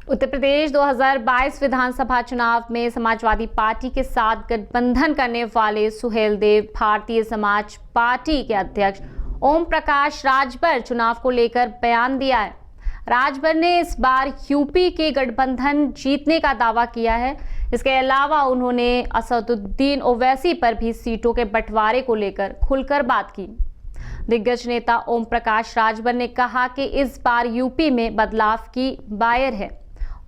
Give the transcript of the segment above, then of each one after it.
उत्तर प्रदेश 2022 विधानसभा चुनाव में समाजवादी पार्टी के साथ गठबंधन करने वाले सुहेलदेव भारतीय समाज पार्टी के अध्यक्ष ओम प्रकाश राजभर चुनाव को लेकर बयान दिया है। राजभर ने इस बार यूपी के गठबंधन जीतने का दावा किया है। इसके अलावा उन्होंने असदुद्दीन ओवैसी पर भी सीटों के बंटवारे को लेकर खुलकर बात की। दिग्गज नेता ओम प्रकाश राजभर ने कहा कि इस बार यूपी में बदलाव की बायर है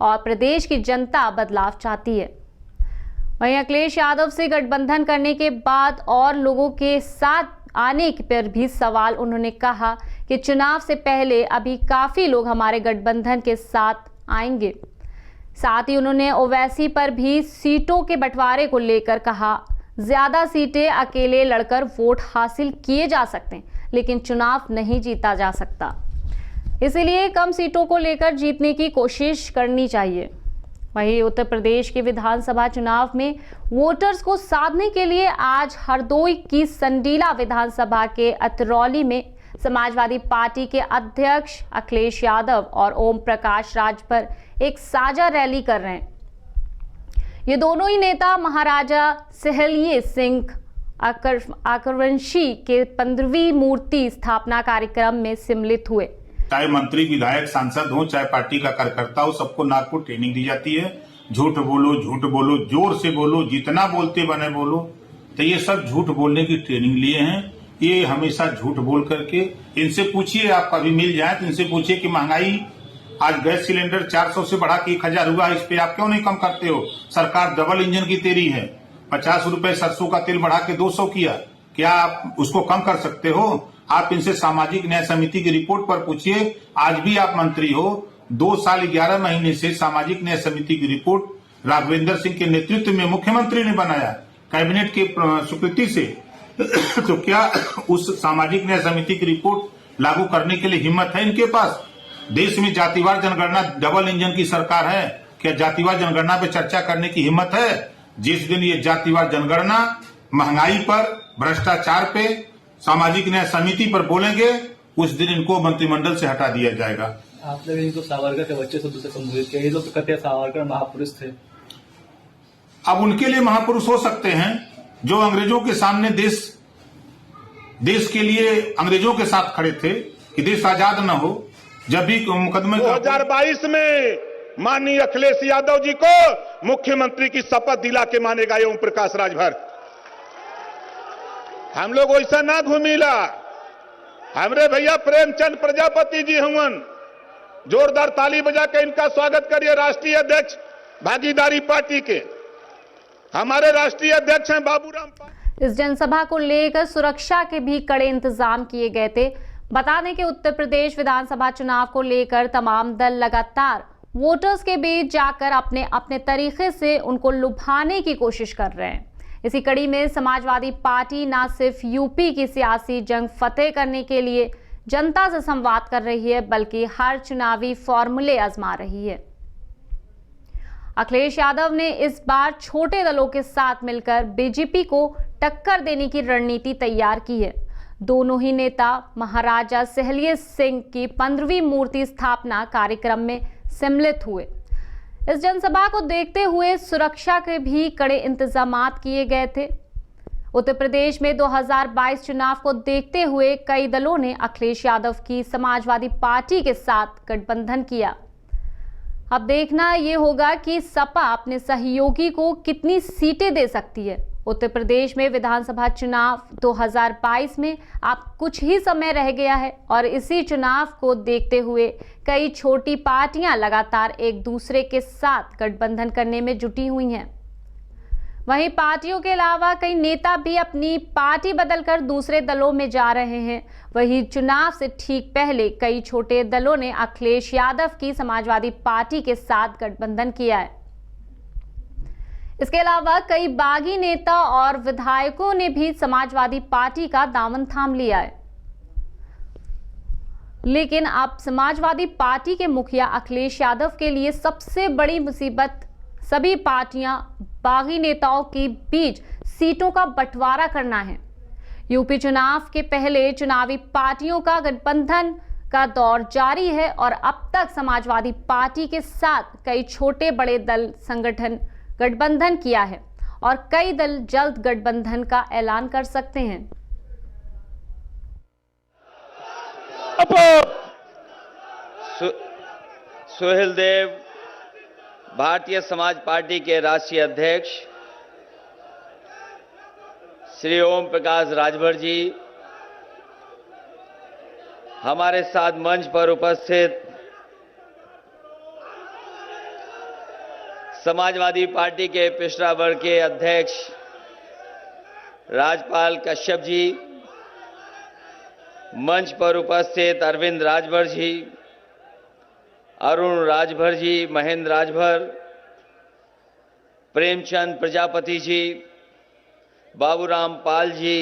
और प्रदेश की जनता बदलाव चाहती है। वहीं अखिलेश यादव से गठबंधन करने के बाद और लोगों के साथ आने पर भी सवाल उन्होंने कहा कि चुनाव से पहले अभी काफी लोग हमारे गठबंधन के साथ आएंगे। साथ ही उन्होंने ओवैसी पर भी सीटों के बंटवारे को लेकर कहा, ज्यादा सीटें अकेले लड़कर वोट हासिल किए जा सकते हैं, लेकिन चुनाव नहीं जीता जा सकता, इसीलिए कम सीटों को लेकर जीतने की कोशिश करनी चाहिए। वहीं उत्तर प्रदेश के विधानसभा चुनाव में वोटर्स को साधने के लिए आज हरदोई की संडीला विधानसभा के अतरौली में समाजवादी पार्टी के अध्यक्ष अखिलेश यादव और ओम प्रकाश राजभर एक साझा रैली कर रहे हैं। ये दोनों ही नेता महाराजा सहेलिये सिंह आकरवंशी के 15वीं मूर्ति स्थापना कार्यक्रम में सम्मिलित हुए। चाहे मंत्री, विधायक, सांसद हो, चाहे पार्टी का कार्यकर्ता हो, सबको नाक को ट्रेनिंग दी जाती है। झूठ बोलो, जोर से बोलो, जितना बोलते बने बोलो। तो ये सब झूठ बोलने की ट्रेनिंग लिए हैं। ये हमेशा झूठ बोल करके इनसे पूछिए, आप कभी मिल जाए तो इनसे पूछिए कि महंगाई आज गैस सिलेंडर 400 से बढ़ा के 1000 हुआ, इस पे आप क्यों नहीं कम करते हो? सरकार डबल इंजन की तेरी है। 50 रुपए सरसों का तेल बढ़ा के 200 किया, क्या आप उसको कम कर सकते हो? आप इनसे सामाजिक न्याय समिति की रिपोर्ट पर पूछिए। आज भी आप मंत्री हो, 2 साल 11 महीने से सामाजिक न्याय समिति की रिपोर्ट राघवेंद्र सिंह के नेतृत्व में मुख्यमंत्री ने बनाया कैबिनेट की स्वीकृति से। तो क्या उस सामाजिक न्याय समिति की रिपोर्ट लागू करने के लिए हिम्मत है इनके पास? देश में जातिवार जनगणना डबल इंजन की सरकार है, क्या जातिवार जनगणना पे चर्चा करने की हिम्मत है? जिस दिन ये जातिवार जनगणना, महंगाई पर, भ्रष्टाचार पे, सामाजिक न्याय समिति पर बोलेंगे, उस दिन इनको मंत्रिमंडल से हटा दिया जाएगा। आपने भी इनको सावरकर के बच्चे शब्द से संबोधित किया। ये लोग कहते हैं सावरकर महापुरुष थे। अब उनके लिए महापुरुष हो सकते हैं जो अंग्रेजों के सामने देश के लिए अंग्रेजों के साथ खड़े थे कि देश आजाद न हो। जब भी मुकदमे 2022 में माननीय अखिलेश यादव जी को मुख्यमंत्री की शपथ दिला के मानेगा ओम प्रकाश राजभर। हम लोग वैसा ना घूमिला। हमरे भैया प्रेमचंद प्रजापति जी हुवन, जोरदार ताली बजा के इनका स्वागत करिए। राष्ट्रीय अध्यक्ष भागीदारी पार्टी के हमारे राष्ट्रीय अध्यक्ष हैं बाबूराम। इस जनसभा को लेकर सुरक्षा के भी कड़े इंतजाम किए गए थे। बता दें कि उत्तर प्रदेश विधानसभा चुनाव को लेकर तमाम दल लगातार वोटर्स के बीच जाकर अपने अपने तरीके से उनको लुभाने की कोशिश कर रहे हैं। इसी कड़ी में समाजवादी पार्टी न सिर्फ यूपी की सियासी जंग फतेह करने के लिए जनता से संवाद कर रही है, बल्कि हर चुनावी फॉर्मूले आजमा रही है। अखिलेश यादव ने इस बार छोटे दलों के साथ मिलकर बीजेपी को टक्कर देने की रणनीति तैयार की है। दोनों ही नेता महाराजा सहेलिये सिंह की 15वीं मूर्ति स्थापना कार्यक्रम में सम्मिलित हुए। इस जनसभा को देखते हुए सुरक्षा के भी कड़े इंतजामात किए गए थे। उत्तर प्रदेश में 2022 चुनाव को देखते हुए कई दलों ने अखिलेश यादव की समाजवादी पार्टी के साथ गठबंधन किया। अब देखना यह होगा कि सपा अपने सहयोगी को कितनी सीटें दे सकती है। उत्तर प्रदेश में विधानसभा चुनाव 2022 में अब कुछ ही समय रह गया है और इसी चुनाव को देखते हुए कई छोटी पार्टियां लगातार एक दूसरे के साथ गठबंधन करने में जुटी हुई हैं। वहीं पार्टियों के अलावा कई नेता भी अपनी पार्टी बदलकर दूसरे दलों में जा रहे हैं। वहीं चुनाव से ठीक पहले कई छोटे दलों ने अखिलेश यादव की समाजवादी पार्टी के साथ गठबंधन किया है। इसके अलावा कई बागी नेता और विधायकों ने भी समाजवादी पार्टी का दामन थाम लिया है। लेकिन अब समाजवादी पार्टी के मुखिया अखिलेश यादव के लिए सबसे बड़ी मुसीबत सभी पार्टियां बागी नेताओं के बीच सीटों का बंटवारा करना है। यूपी चुनाव के पहले चुनावी पार्टियों का गठबंधन का दौर जारी है और अब तक समाजवादी पार्टी के साथ कई छोटे बड़े दल संगठन गठबंधन किया है और कई दल जल्द गठबंधन का ऐलान कर सकते हैं। सुहेल देव, भारतीय समाज पार्टी के राष्ट्रीय अध्यक्ष श्री ओम प्रकाश राजभर जी, हमारे साथ मंच पर उपस्थित समाजवादी पार्टी के पिछड़ा वर्ग के अध्यक्ष राजपाल कश्यप जी, मंच पर उपस्थित अरविंद राजभर जी, अरुण राजभर जी, महेंद्र राजभर, प्रेमचंद प्रजापति जी, बाबूराम पाल जी,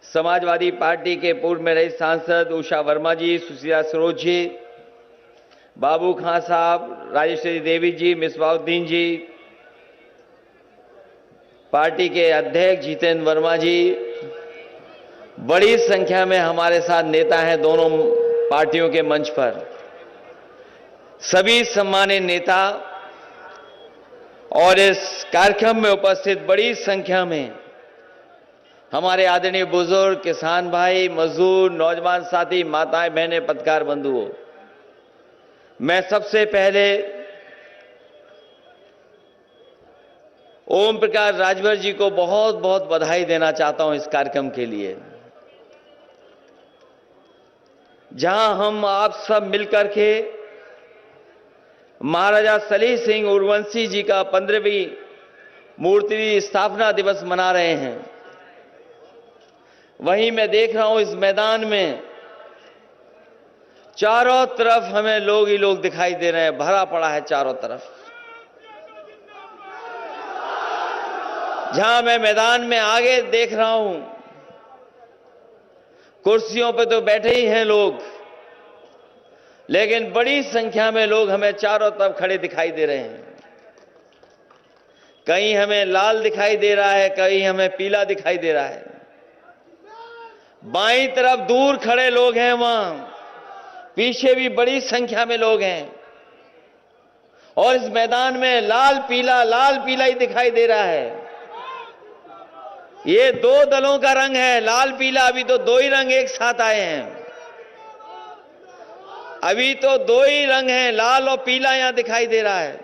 समाजवादी पार्टी के पूर्व में रही सांसद उषा वर्मा जी, सुशीला सरोज जी, बाबू खां साहब, राजेश्वरी देवी जी, मिसबाउद्दीन जी, पार्टी के अध्यक्ष जितेंद्र वर्मा जी, बड़ी संख्या में हमारे साथ नेता हैं दोनों पार्टियों के मंच पर। सभी सम्मानित नेता और इस कार्यक्रम में उपस्थित बड़ी संख्या में हमारे आदरणीय बुजुर्ग, किसान भाई, मजदूर, नौजवान साथी, माताएं, बहनें, पत्रकार बंधुओं, मैं सबसे पहले ओम प्रकाश राजभर जी को बहुत बहुत बधाई देना चाहता हूं इस कार्यक्रम के लिए, जहां हम आप सब मिलकर के महाराजा सलीम सिंह उर्वंशी जी का 15वीं मूर्ति स्थापना दिवस मना रहे हैं। वहीं मैं देख रहा हूं इस मैदान में चारों तरफ हमें लोग ही लोग दिखाई दे रहे हैं, भरा पड़ा है चारों तरफ। जहां मैं मैदान में आगे देख रहा हूं, कुर्सियों पे तो बैठे ही हैं लोग, लेकिन बड़ी संख्या में लोग हमें चारों तरफ खड़े दिखाई दे रहे हैं। कहीं हमें लाल दिखाई दे रहा है, कहीं हमें पीला दिखाई दे रहा है। बाईं तरफ दूर खड़े लोग हैं, वहां पीछे भी बड़ी संख्या में लोग हैं और इस मैदान में लाल पीला ही दिखाई दे रहा है। ये दो दलों का रंग है, लाल पीला। अभी तो दो ही रंग एक साथ आए हैं, अभी तो दो ही रंग हैं, लाल और पीला यहां दिखाई दे रहा है।